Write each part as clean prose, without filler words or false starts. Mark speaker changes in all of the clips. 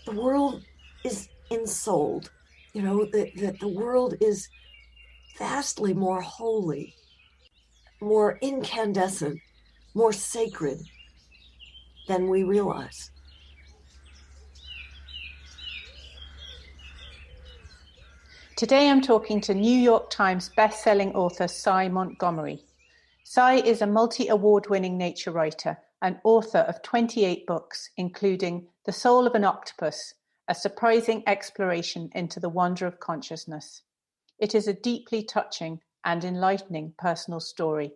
Speaker 1: the world is ensouled, that the world is vastly more holy, more incandescent, more sacred than we realize.
Speaker 2: Today I'm talking to New York Times bestselling author Sy Montgomery. Sy is a multi-award-winning nature writer and author of 28 books, including The Soul of an Octopus, a surprising exploration into the wonder of consciousness. It is a deeply touching and enlightening personal story.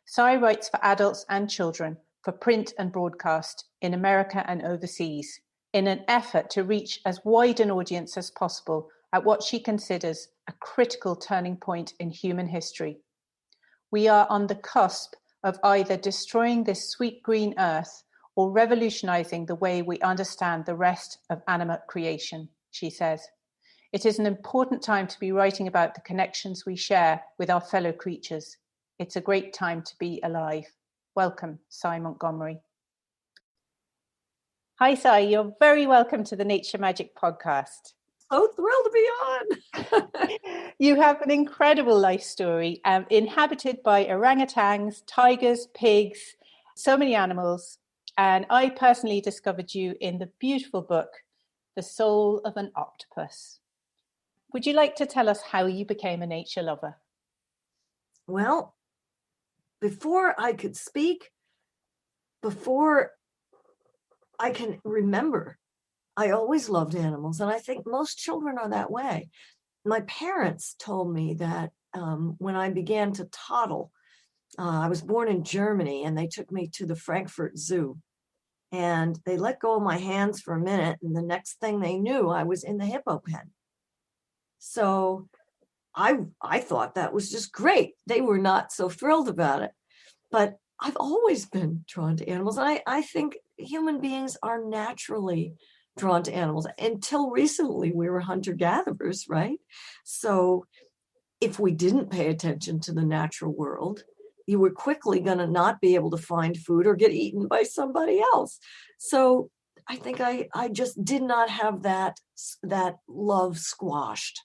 Speaker 2: Sy writes for adults and children, for print and broadcast, in America and overseas, in an effort to reach as wide an audience as possible at what she considers a critical turning point in human history. We are on the cusp of either destroying this sweet green earth or revolutionizing the way we understand the rest of animate creation, she says. It is an important time to be writing about the connections we share with our fellow creatures. It's a great time to be alive. Welcome, Sy Montgomery. Hi, Sy. You're very welcome to the Nature Magic podcast.
Speaker 1: So thrilled to be on.
Speaker 2: You have an incredible life story, inhabited by orangutans, tigers, pigs, so many animals. And I personally discovered you in the beautiful book, The Soul of an Octopus. Would you like to tell us how you became a nature lover?
Speaker 1: Well, before I could speak, before I can remember, I always loved animals, and I think most children are that way. My parents told me that when I began to toddle, I was born in Germany, and they took me to the Frankfurt Zoo, and they let go of my hands for a minute, and the next thing they knew, I was in the hippo pen. So I thought that was just great. They were not so thrilled about it, but I've always been drawn to animals. And I think human beings are naturally drawn to animals. Until recently, we were hunter-gatherers, right? So if we didn't pay attention to the natural world, you were quickly going to not be able to find food or get eaten by somebody else. So I think I just did not have that love squashed.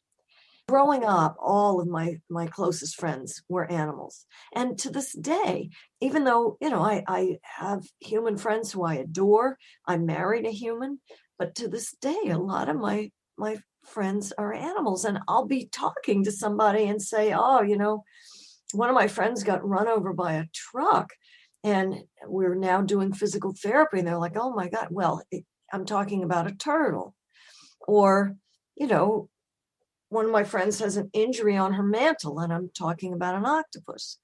Speaker 1: Growing up, all of my closest friends were animals. And to this day, even though, I have human friends who I adore, I married a human, but to this day, a lot of my friends are animals. And I'll be talking to somebody and say, one of my friends got run over by a truck and we're now doing physical therapy. And they're like, oh my God, well, I'm talking about a turtle. Or, one of my friends has an injury on her mantle and I'm talking about an octopus.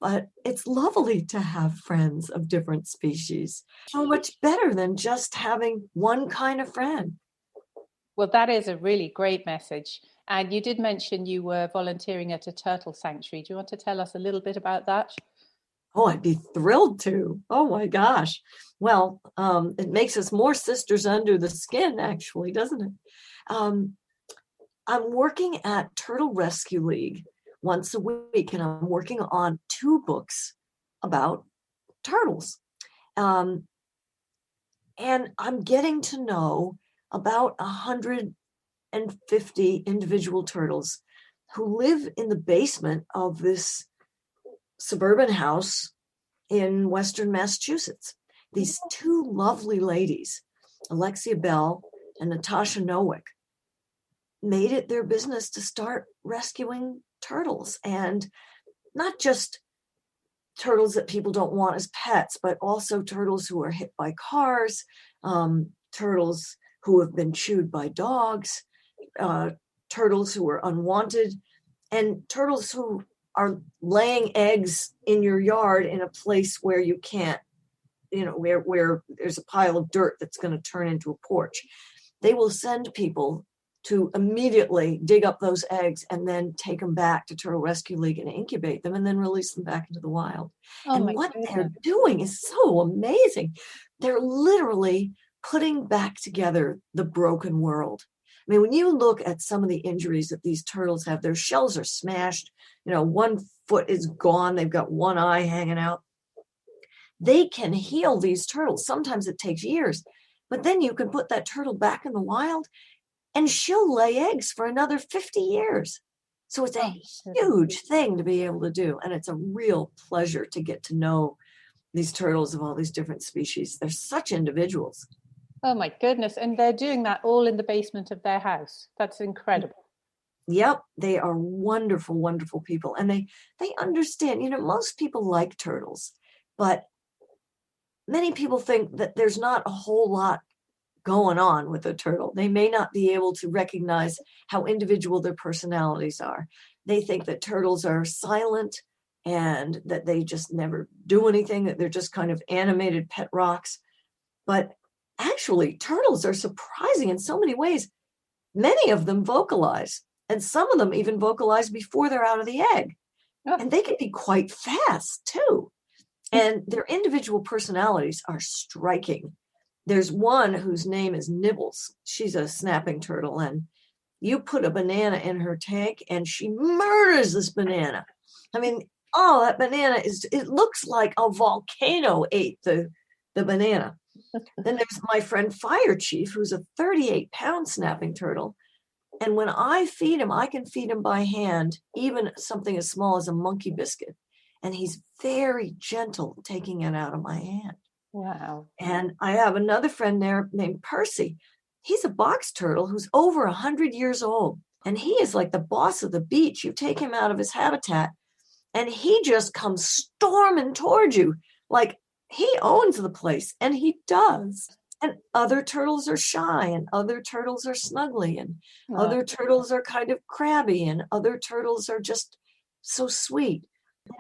Speaker 1: But it's lovely to have friends of different species. So much better than just having one kind of friend.
Speaker 2: Well, that is a really great message. And you did mention you were volunteering at a turtle sanctuary. Do you want to tell us a little bit about that?
Speaker 1: Oh, I'd be thrilled to. Oh my gosh. Well, it makes us more sisters under the skin, actually, doesn't it? I'm working at Turtle Rescue League once a week, and I'm working on 2 books about turtles. And I'm getting to know about 150 individual turtles who live in the basement of this suburban house in Western Massachusetts. These 2 lovely ladies, Alexia Bell and Natasha Nowick, made it their business to start rescuing turtles, and not just turtles that people don't want as pets, but also turtles who are hit by cars, turtles who have been chewed by dogs, turtles who are unwanted, and turtles who are laying eggs in your yard in a place where you can't, where there's a pile of dirt that's going to turn into a porch. They will send people to immediately dig up those eggs and then take them back to Turtle Rescue League and incubate them and then release them back into the wild. And what they're doing is so amazing. They're literally putting back together the broken world. I mean, when you look at some of the injuries that these turtles have, their shells are smashed, one foot is gone, they've got one eye hanging out. They can heal these turtles. Sometimes it takes years. But then you can put that turtle back in the wild and she'll lay eggs for another 50 years. So it's a huge thing to be able to do. And it's a real pleasure to get to know these turtles of all these different species. They're such individuals.
Speaker 2: Oh my goodness. And they're doing that all in the basement of their house. That's incredible.
Speaker 1: Yep, they are wonderful, wonderful people. And they understand, most people like turtles, but many people think that there's not a whole lot going on with a turtle. They may not be able to recognize how individual their personalities are. They think that turtles are silent and that they just never do anything, that they're just kind of animated pet rocks. But actually, turtles are surprising in so many ways. Many of them vocalize, and some of them even vocalize before they're out of the egg.
Speaker 2: Oh.
Speaker 1: And they can be quite fast too. And their individual personalities are striking. There's one whose name is Nibbles. She's a snapping turtle, and you put a banana in her tank and she murders this banana. I mean, that banana it looks like a volcano ate the banana. Then there's my friend Fire Chief, who's a 38-pound snapping turtle. And when I feed him, I can feed him by hand, even something as small as a monkey biscuit. And he's very gentle taking it out of my hand.
Speaker 2: Wow.
Speaker 1: And I have another friend there named Percy. He's a box turtle who's over 100 years old. And he is like the boss of the beach. You take him out of his habitat and he just comes storming towards you. Like he owns the place, and he does. And other turtles are shy, and other turtles are snuggly, and other turtles are kind of crabby, and other turtles are just so sweet.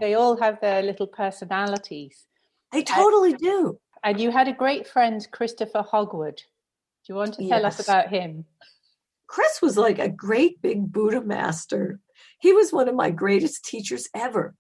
Speaker 2: They all have their little personalities.
Speaker 1: They totally do.
Speaker 2: And you had a great friend, Christopher Hogwood. Do you want to tell us about him?
Speaker 1: Chris was like a great big Buddha master. He was one of my greatest teachers ever.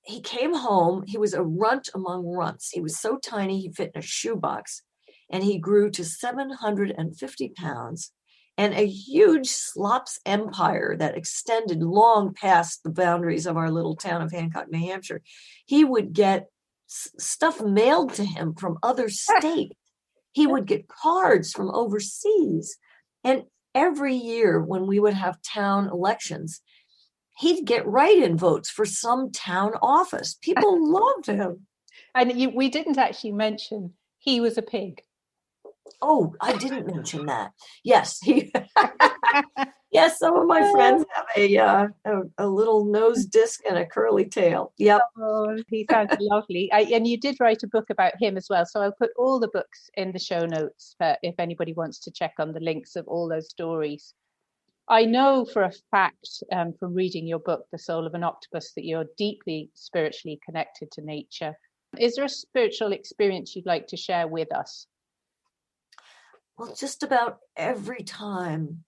Speaker 1: He came home. He was a runt among runts. He was so tiny, he fit in a shoebox. And he grew to 750 pounds and a huge slops empire that extended long past the boundaries of our little town of Hancock, New Hampshire. He would get stuff mailed to him from other states. He would get cards from overseas. And every year when we would have town elections, he'd get write-in votes for some town office. People loved him.
Speaker 2: And we didn't actually mention he was a pig.
Speaker 1: Oh, I didn't mention that. Yes, yes. Some of my friends have a little nose disc and a curly tail. Yep.
Speaker 2: Oh, he sounds lovely. And you did write a book about him as well. So I'll put all the books in the show notes if anybody wants to check on the links of all those stories. I know for a fact from reading your book, The Soul of an Octopus, that you're deeply spiritually connected to nature. Is there a spiritual experience you'd like to share with us?
Speaker 1: Well, just about every time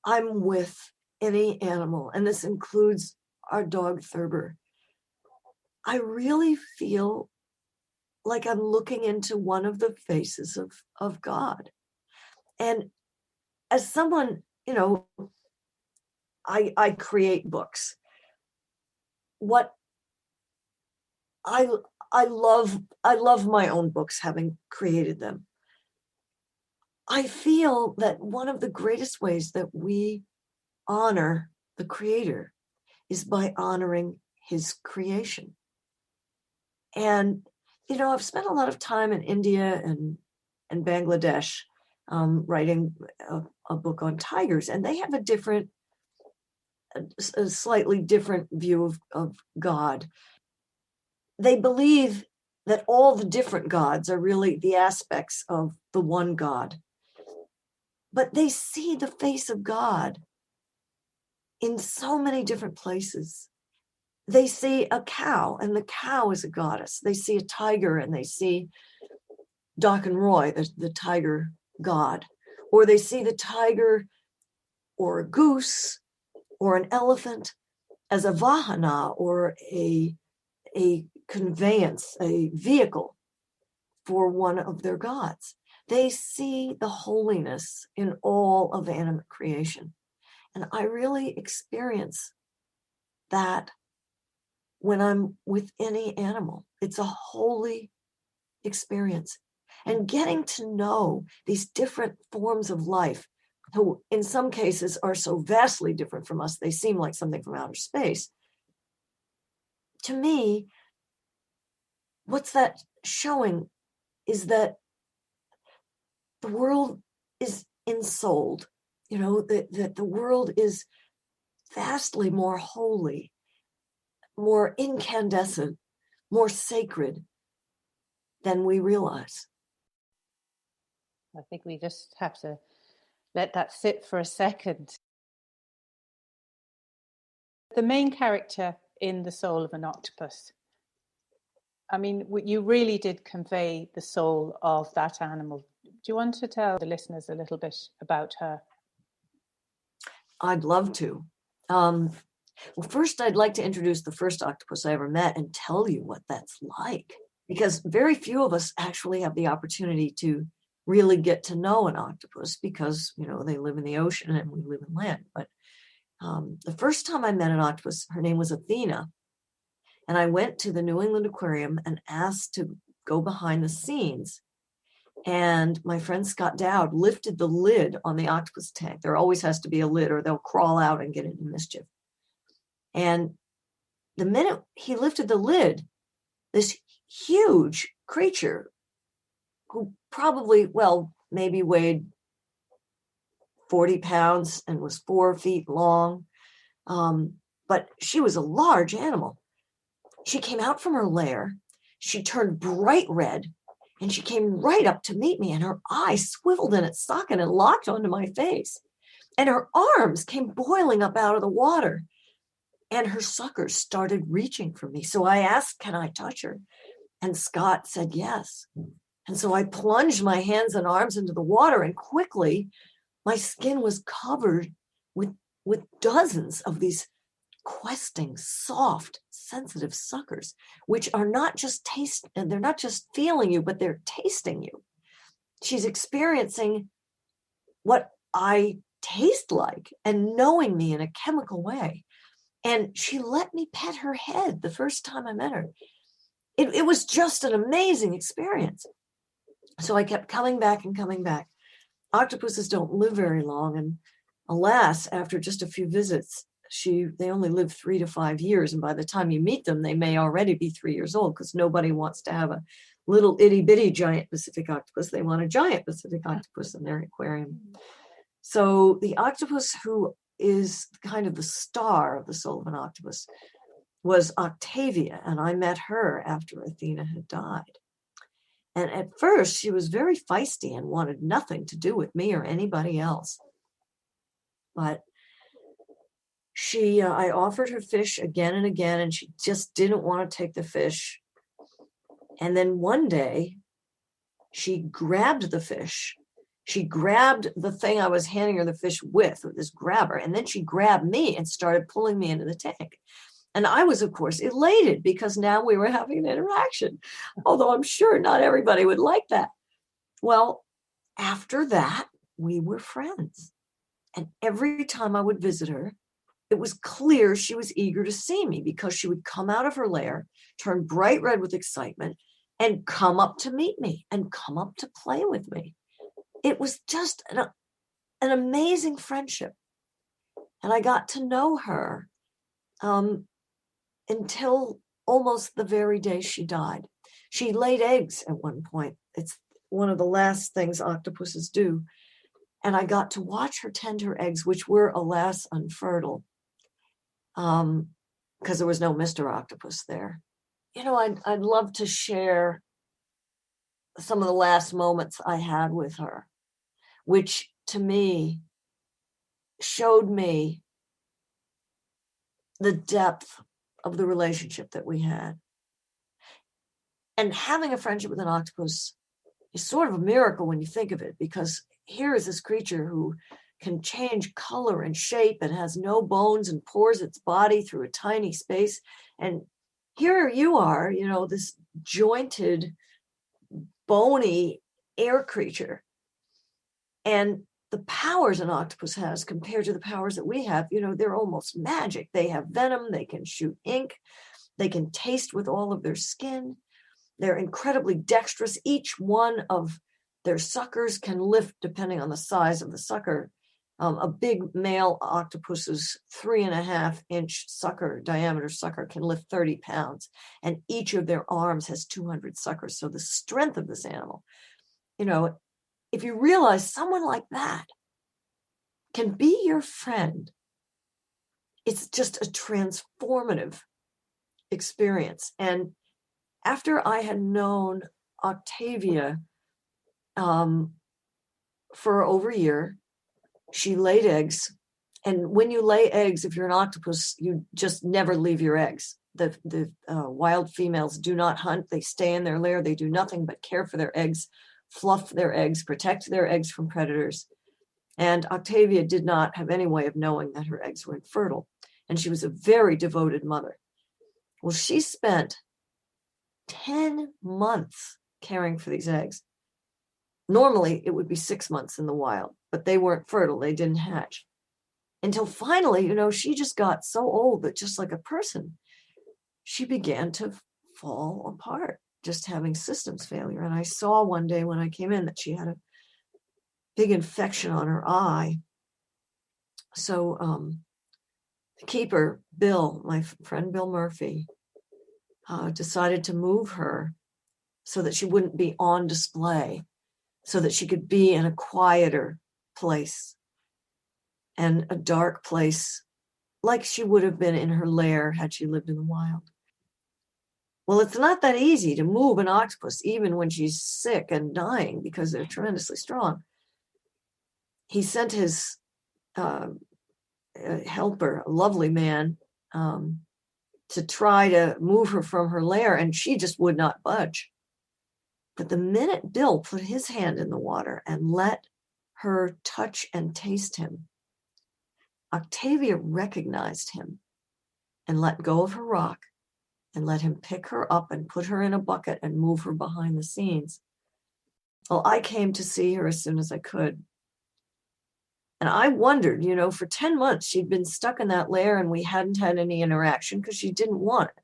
Speaker 1: I'm with any animal, and this includes our dog Thurber, I really feel like I'm looking into one of the faces of God. And as someone, I create books. What I love my own books, having created them. I feel that one of the greatest ways that we honor the Creator is by honoring his creation. And, I've spent a lot of time in India and Bangladesh writing a book on tigers, and they have a slightly different view of God. They believe that all the different gods are really the aspects of the one God. But they see the face of God in so many different places. They see a cow, and the cow is a goddess. They see a tiger, and they see Doc and Roy, the tiger god. Or they see the tiger or a goose or an elephant as a vahana, or a conveyance, a vehicle for one of their gods. They see the holiness in all of animate creation. And I really experience that when I'm with any animal. It's a holy experience. and getting to know these different forms of life, who in some cases are so vastly different from us, they seem like something from outer space. To me, what's that showing is that the world is ensouled, that the world is vastly more holy, more incandescent, more sacred than we realize.
Speaker 2: I think we just have to let that sit for a second. The main character in The Soul of an Octopus, I mean, you really did convey the soul of that animal. Do you want to tell the listeners a little bit about her?
Speaker 1: I'd love to. Well, first, I'd like to introduce the first octopus I ever met and tell you what that's like, because very few of us actually have the opportunity to really get to know an octopus because, they live in the ocean and we live in land. But the first time I met an octopus, her name was Athena. And I went to the New England Aquarium and asked to go behind the scenes. And my friend Scott Dowd lifted the lid on the octopus tank. There always has to be a lid or they'll crawl out and get into mischief. And the minute he lifted the lid, this huge creature who probably, maybe weighed 40 pounds and was 4 feet long. But she was a large animal. She came out from her lair. She turned bright red and she came right up to meet me, and her eye swiveled in its socket and locked onto my face. And her arms came boiling up out of the water, and her suckers started reaching for me. So I asked, can I touch her? And Scott said yes. And so I plunged my hands and arms into the water, and quickly my skin was covered with dozens of these questing, soft, sensitive suckers, which are not just they're not just feeling you, but they're tasting you. She's experiencing what I taste like and knowing me in a chemical way. And she let me pet her head the first time I met her. It was just an amazing experience. So I kept coming back and coming back. Octopuses don't live very long. And alas, after just a few visits, they only live 3 to 5 years. And by the time you meet them, they may already be 3 years old, because nobody wants to have a little itty bitty giant Pacific octopus. They want a giant Pacific octopus in their aquarium. So the octopus who is kind of the star of The Soul of an Octopus was Octavia. And I met her after Athena had died. And at first she was very feisty and wanted nothing to do with me or anybody else. But I offered her fish again and again, and she just didn't want to take the fish. And then one day she grabbed the fish. She grabbed the thing I was handing her the fish with this grabber. And then she grabbed me and started pulling me into the tank. And I was, of course, elated because now we were having an interaction, although I'm sure not everybody would like that. Well, after that, we were friends. And every time I would visit her, it was clear she was eager to see me, because she would come out of her lair, turn bright red with excitement, and come up to meet me and come up to play with me. It was just an amazing friendship. And I got to know her until almost the very day she died. She laid eggs at one point. It's one of the last things octopuses do. And I got to watch her tend her eggs, which were, alas, unfertile, because there was no Mr. Octopus there. I'd love to share some of the last moments I had with her, which to me showed me the depth of the relationship that we had. And having a friendship with an octopus is sort of a miracle when you think of it, because here is this creature who can change color and shape and has no bones and pours its body through a tiny space. And here you are, this jointed, bony air creature. And the powers an octopus has compared to the powers that we have, they're almost magic. They have venom, they can shoot ink, they can taste with all of their skin. They're incredibly dexterous. Each one of their suckers can lift, depending on the size of the sucker. A big male octopus's 3.5-inch diameter sucker can lift 30 pounds, and each of their arms has 200 suckers. So the strength of this animal, if you realize someone like that can be your friend, it's just a transformative experience. And after I had known Octavia for over a year, she laid eggs. And when you lay eggs, if you're an octopus, you just never leave your eggs. The wild females do not hunt. They stay in their lair. They do nothing but care for their eggs, fluff their eggs, protect their eggs from predators. And Octavia did not have any way of knowing that her eggs were infertile. And she was a very devoted mother. Well, she spent 10 months caring for these eggs. Normally, it would be 6 months in the wild, but they weren't fertile. They didn't hatch. Until finally, she just got so old that just like a person, she began to fall apart, just having systems failure. And I saw one day when I came in that she had a big infection on her eye. So the keeper, Bill, my friend Bill Murphy, decided to move her so that she wouldn't be on display, so that she could be in a quieter place and a dark place, like she would have been in her lair had she lived in the wild. Well, it's not that easy to move an octopus, even when she's sick and dying, because they're tremendously strong. He sent his helper, a lovely man, to try to move her from her lair, and she just would not budge. But the minute Bill put his hand in the water and let her touch and taste him, Octavia recognized him and let go of her rock and let him pick her up and put her in a bucket and move her behind the scenes. Well, I came to see her as soon as I could. And I wondered, for 10 months, she'd been stuck in that lair and we hadn't had any interaction because she didn't want it.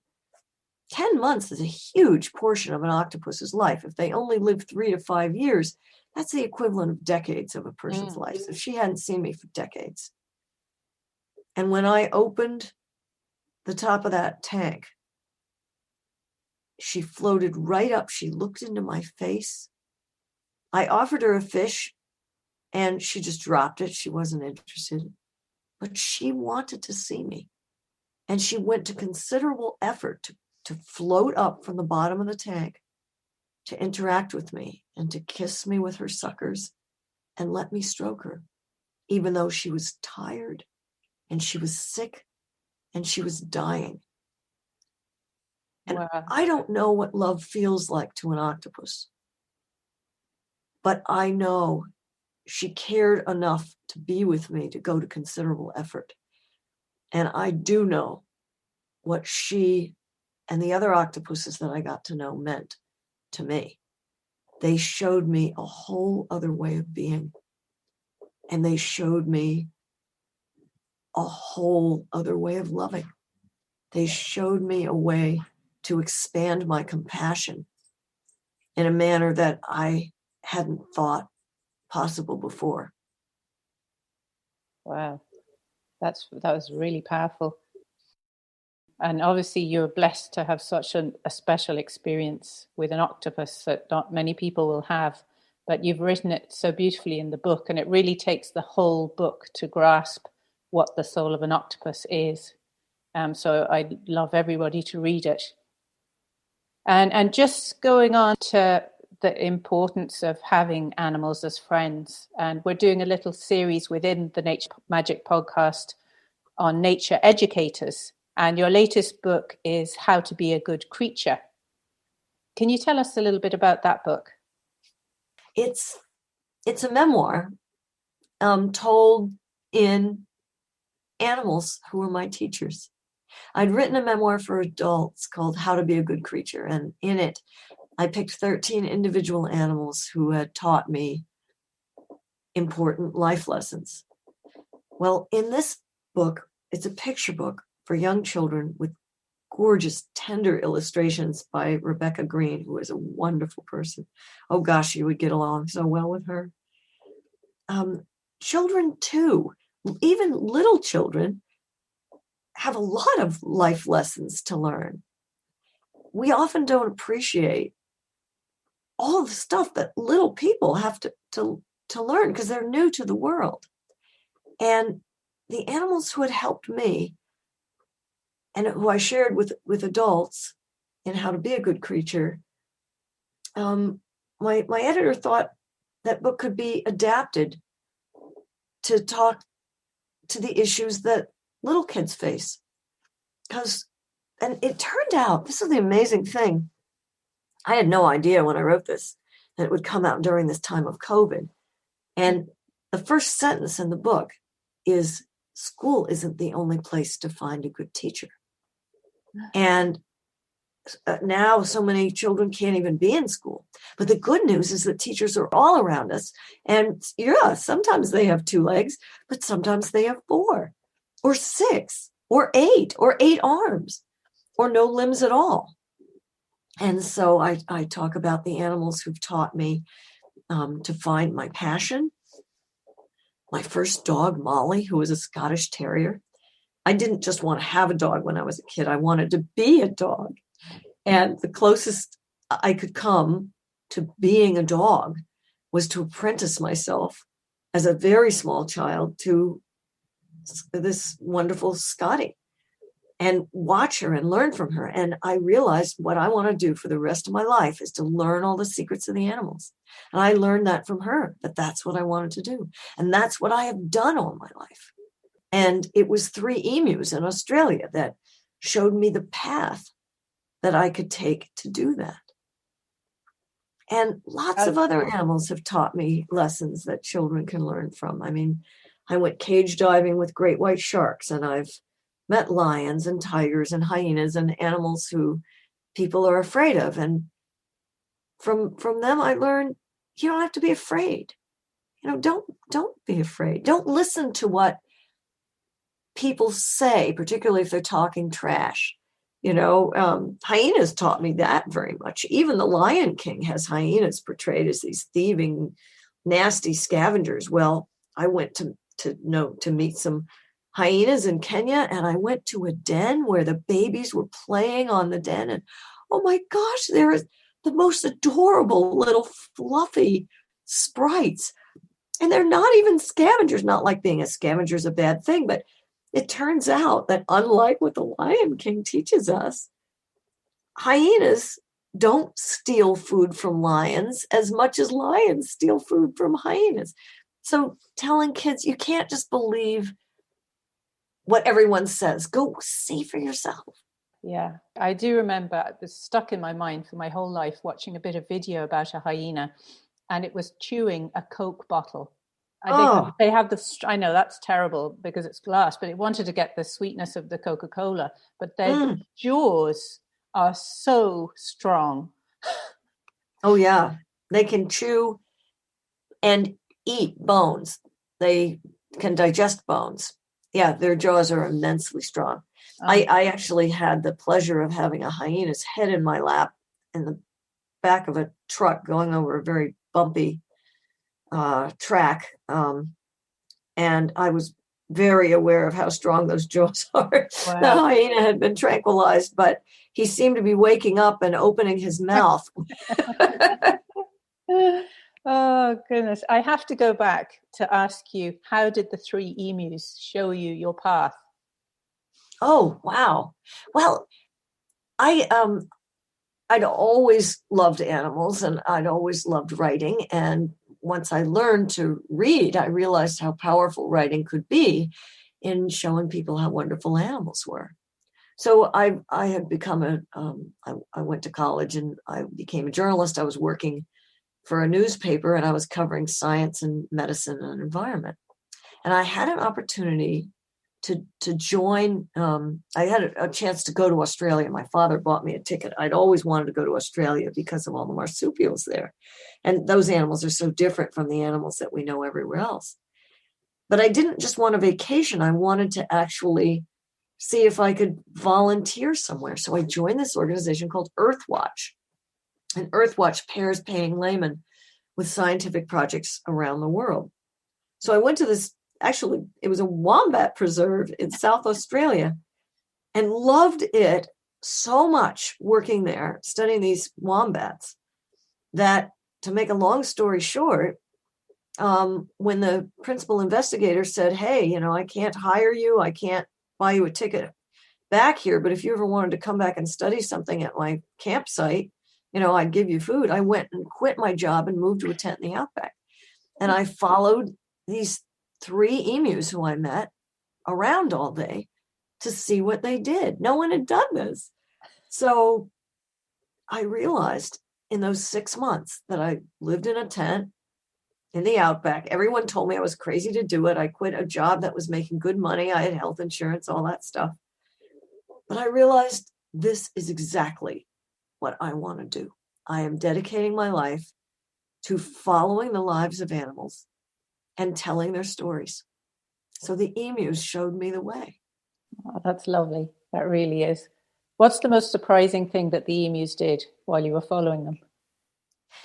Speaker 1: 10 months is a huge portion of an octopus's life. If they only live 3 to 5 years, that's the equivalent of decades of a person's life. So she hadn't seen me for decades. And when I opened the top of that tank, she floated right up. She looked into my face. I offered her a fish and she just dropped it. She wasn't interested, but she wanted to see me. And she went to considerable effort to float up from the bottom of the tank, to interact with me and to kiss me with her suckers and let me stroke her, even though she was tired and she was sick and she was dying. And
Speaker 2: Wow.
Speaker 1: I don't know what love feels like to an octopus, but I know she cared enough to be with me, to go to considerable effort. And I do know what she and the other octopuses that I got to know meant to me. They showed me a whole other way of being. And they showed me a whole other way of loving. They showed me a way to expand my compassion in a manner that I hadn't thought possible before.
Speaker 2: Wow. That was really powerful. And obviously you're blessed to have such a special experience with an octopus that not many people will have, but you've written it so beautifully in the book, and it really takes the whole book to grasp what the soul of an octopus is. So I'd love everybody to read it. And just going on to the importance of having animals as friends. And we're doing a little series within the Nature Magic podcast on nature educators. And your latest book is How to Be a Good Creature. Can you tell us a little bit about that book?
Speaker 1: It's a memoir told in animals who were my teachers. I'd written a memoir for adults called How to Be a Good Creature. And in it, I picked 13 individual animals who had taught me important life lessons. Well, in this book, it's a picture book for young children with gorgeous, tender illustrations by Rebecca Green, who is a wonderful person. Oh gosh, you would get along so well with her. Children too, even little children, have a lot of life lessons to learn. We often don't appreciate all the stuff that little people have to learn because they're new to the world. And the animals who had helped me and who I shared with adults in how to be a good creature, my editor thought that book could be adapted to talk to the issues that little kids face. And it turned out, this is the amazing thing, I had no idea when I wrote this that it would come out during this time of COVID. And the first sentence in the book is, school isn't the only place to find a good teacher. And now so many children can't even be in school. But the good news is that teachers are all around us. And yeah, sometimes they have 2 legs, but sometimes they have 4 or 6 or 8 arms or no limbs at all. And so I talk about the animals who've taught me to find my passion. My first dog, Molly, who was a Scottish Terrier. I didn't just want to have a dog when I was a kid. I wanted to be a dog. And the closest I could come to being a dog was to apprentice myself as a very small child to this wonderful Scottie and watch her and learn from her. And I realized what I want to do for the rest of my life is to learn all the secrets of the animals. And I learned that from her, that that's what I wanted to do. And that's what I have done all my life. And it was 3 emus in Australia that showed me the path that I could take to do that. And lots of other animals have taught me lessons that children can learn from. I mean, I went cage diving with great white sharks, and I've met lions and tigers and hyenas and animals who people are afraid of. And from them, I learned you don't have to be afraid. Don't be afraid. Don't listen to what people say, particularly if they're talking trash. Hyenas taught me that very much. Even the Lion King has hyenas portrayed as these thieving, nasty scavengers. Well, I went to meet some hyenas in Kenya, and I went to a den where the babies were playing on the den, and oh my gosh, there is the most adorable little fluffy sprites, and they're not even scavengers. Not like being a scavenger is a bad thing, but it turns out that unlike what the Lion King teaches us, hyenas don't steal food from lions as much as lions steal food from hyenas. So telling kids, you can't just believe what everyone says. Go see for yourself.
Speaker 2: Yeah, I do remember, it was stuck in my mind for my whole life, watching a bit of video about a hyena, and it was chewing a Coke bottle. They have I know that's terrible because it's glass, but it wanted to get the sweetness of the Coca-Cola. But their jaws are so strong.
Speaker 1: Oh, yeah. They can chew and eat bones. They can digest bones. Yeah, their jaws are immensely strong. I actually had the pleasure of having a hyena's head in my lap in the back of a truck going over a very bumpy track. And I was very aware of how strong those jaws are. Wow. The hyena had been tranquilized, but he seemed to be waking up and opening his mouth.
Speaker 2: Oh, goodness. I have to go back to ask you, how did the 3 emus show you your path?
Speaker 1: Oh, wow. Well, I'd always loved animals, and I'd always loved writing. And once I learned to read, I realized how powerful writing could be in showing people how wonderful animals were. So I had become I went to college and I became a journalist. I was working for a newspaper, and I was covering science and medicine and environment. And I had an opportunity to join. I had a chance to go to Australia. My father bought me a ticket. I'd always wanted to go to Australia because of all the marsupials there. And those animals are so different from the animals that we know everywhere else. But I didn't just want a vacation. I wanted to actually see if I could volunteer somewhere. So I joined this organization called Earthwatch. And Earthwatch pairs paying laymen with scientific projects around the world. So I went to this, actually, it was a wombat preserve in South Australia, and loved it so much working there, studying these wombats, that, to make a long story short, when the principal investigator said, hey, I can't hire you, I can't buy you a ticket back here, but if you ever wanted to come back and study something at my campsite, I'd give you food. I went and quit my job and moved to a tent in the outback. And I followed these 3 emus who I met around all day to see what they did. No one had done this. So I realized in those 6 months that I lived in a tent in the outback. Everyone told me I was crazy to do it. I quit a job that was making good money. I had health insurance, all that stuff. But I realized this is exactly what I want to do. I am dedicating my life to following the lives of animals and telling their stories. So the emus showed me the way.
Speaker 2: Oh, that's lovely. That really is. What's the most surprising thing that the emus did while you were following them?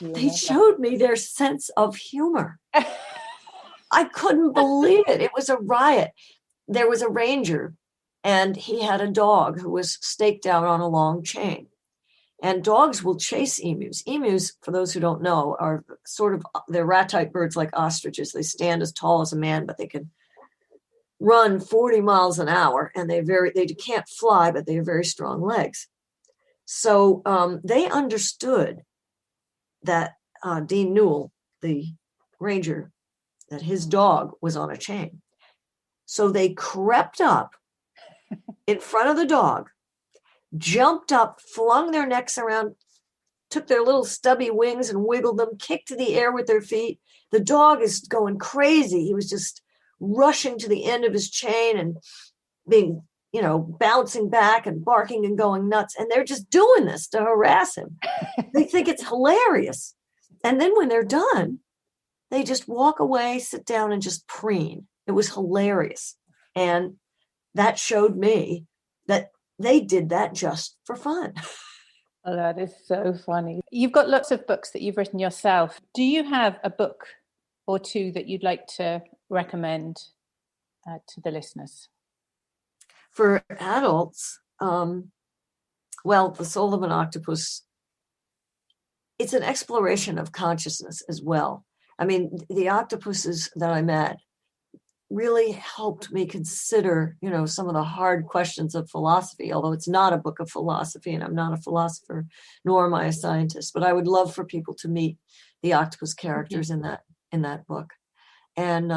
Speaker 1: They showed me their sense of humor. I couldn't believe it. It was a riot. There was a ranger, and he had a dog who was staked out on a long chain. And dogs will chase emus. Emus, for those who don't know, are they're rat-type birds like ostriches. They stand as tall as a man, but they can run 40 miles an hour, and they can't fly, but they have very strong legs. So they understood that Dean Newell, the ranger, that his dog was on a chain. So they crept up in front of the dog, jumped up, flung their necks around, took their little stubby wings and wiggled them, kicked to the air with their feet. The dog is going crazy. He was just rushing to the end of his chain and being, bouncing back and barking and going nuts. And they're just doing this to harass him. They think it's hilarious. And then when they're done, they just walk away, sit down, and just preen. It was hilarious. And that showed me that they did that just for fun.
Speaker 2: Oh, that is so funny. You've got lots of books that you've written yourself. Do you have a book or two that you'd like to recommend to the listeners?
Speaker 1: For adults, The Soul of an Octopus, it's an exploration of consciousness as well. I mean, the octopuses that I met really helped me consider, some of the hard questions of philosophy, although it's not a book of philosophy, and I'm not a philosopher, nor am I a scientist, but I would love for people to meet the octopus characters in that book. And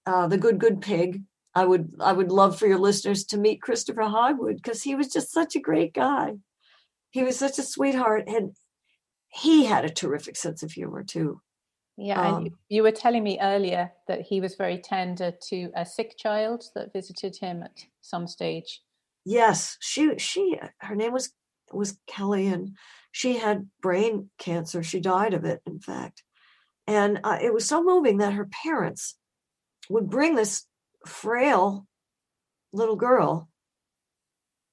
Speaker 1: The Good Pig, I would love for your listeners to meet Christopher Hogwood, because he was just such a great guy. He was such a sweetheart, and he had a terrific sense of humor too.
Speaker 2: Yeah, and you were telling me earlier that he was very tender to a sick child that visited him at some stage.
Speaker 1: Yes, her name was Kelly, and she had brain cancer. She died of it, in fact. And it was so moving that her parents would bring this frail little girl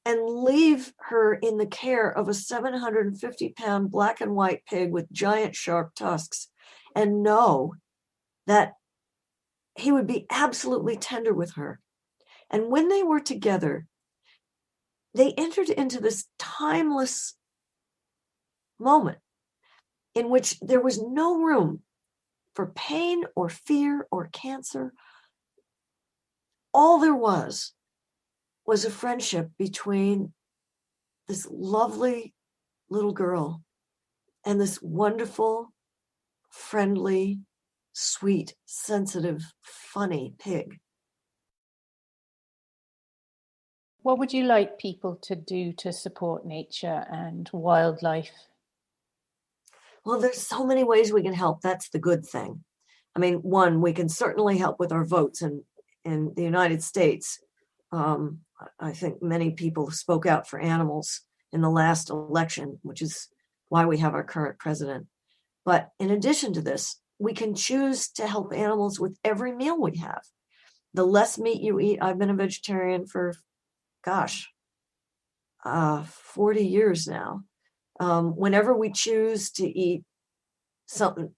Speaker 1: and leave her in the care of a 750-pound black and white pig with giant sharp tusks, and know that he would be absolutely tender with her. And when they were together, they entered into this timeless moment in which there was no room for pain or fear or cancer. All there was a friendship between this lovely little girl and this wonderful, friendly, sweet, sensitive, funny pig.
Speaker 2: What would you like people to do to support nature and wildlife?
Speaker 1: Well, there's so many ways we can help. That's the good thing. I mean, one, we can certainly help with our votes in the United States. I think many people spoke out for animals in the last election, which is why we have our current president. But in addition to this, we can choose to help animals with every meal we have. the less meat you eat. I've been a vegetarian for, gosh, 40 years now. Whenever we choose to eat something,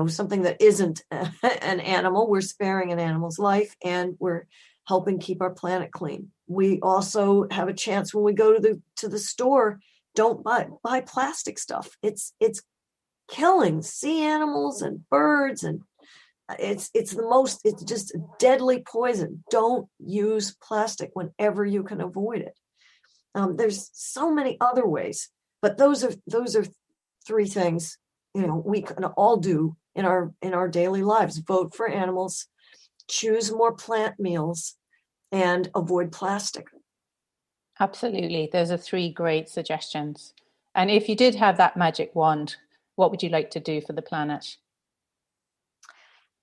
Speaker 1: something that isn't an animal, we're sparing an animal's life and we're helping keep our planet clean. We also have a chance when we go to the store, don't buy plastic stuff. It's killing sea animals and birds, and it's just a deadly poison. Don't use plastic whenever you can avoid it. There's so many other ways, but those are three things we can all do in our daily lives. Vote for animals, choose more plant meals, and avoid plastic.
Speaker 2: Absolutely. Those are three great suggestions. And if you did have that magic wand, what would you like to do for the planet?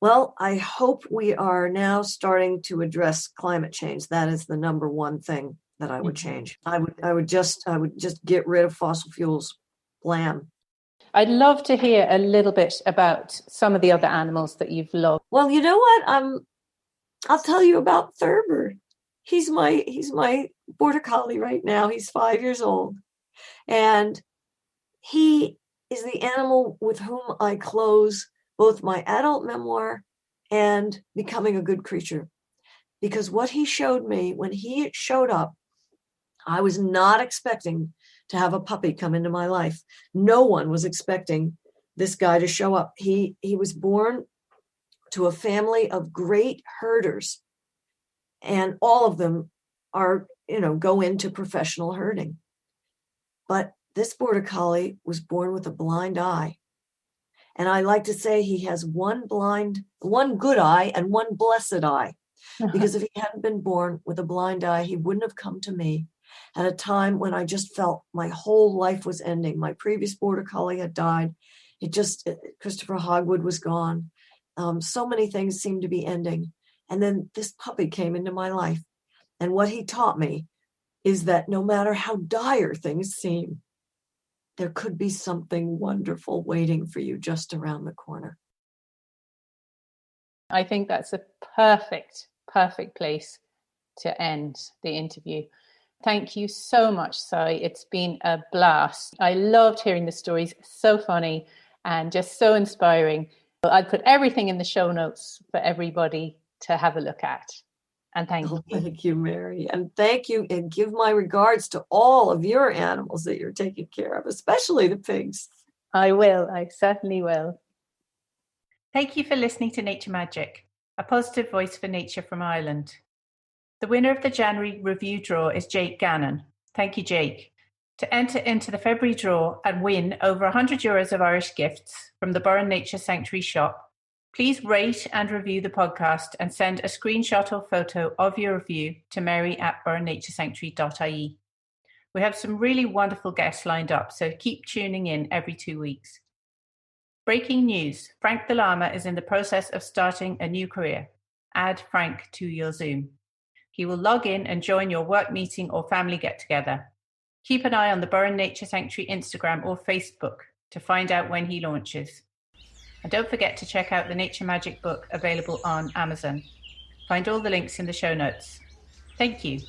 Speaker 1: Well, I hope we are now starting to address climate change. That is the number one thing that I would change. I would just get rid of fossil fuels. Blam.
Speaker 2: I'd love to hear a little bit about some of the other animals that you've loved.
Speaker 1: Well, you know what? I'll tell you about Thurber. He's my border collie right now. He's 5 years old. And he is the animal with whom I close both my adult memoir and Becoming a Good Creature. Because what he showed me when he showed up, I was not expecting to have a puppy come into my life. No one was expecting this guy to show up. He was born to a family of great herders, and all of them are, go into professional herding. But this border collie was born with a blind eye. And I like to say he has one good eye and one blessed eye. Because if he hadn't been born with a blind eye, he wouldn't have come to me at a time when I just felt my whole life was ending. My previous border collie had died. Christopher Hogwood was gone. So many things seemed to be ending. And then this puppy came into my life. And what he taught me is that no matter how dire things seem, there could be something wonderful waiting for you just around the corner.
Speaker 2: I think that's a perfect place to end the interview. Thank you so much, Sy. It's been a blast. I loved hearing the stories. So funny and just so inspiring. I'll put everything in the show notes for everybody to have a look at. And thank you.
Speaker 1: Thank you, Mary. And thank you. And give my regards to all of your animals that you're taking care of, especially the pigs.
Speaker 2: I will. I certainly will. Thank you for listening to Nature Magic, a positive voice for nature from Ireland. The winner of the January review draw is Jake Gannon. Thank you, Jake. To enter into the February draw and win over €100 of Irish gifts from the Burren Nature Sanctuary shop, please rate and review the podcast and send a screenshot or photo of your review to mary@burrennaturesanctuary.ie. We have some really wonderful guests lined up, so keep tuning in every 2 weeks. Breaking news. Frank the Llama is in the process of starting a new career. Add Frank to your Zoom. He will log in and join your work meeting or family get-together. Keep an eye on the Burren Nature Sanctuary Instagram or Facebook to find out when he launches. And don't forget to check out the Nature Magic book available on Amazon. Find all the links in the show notes. Thank you.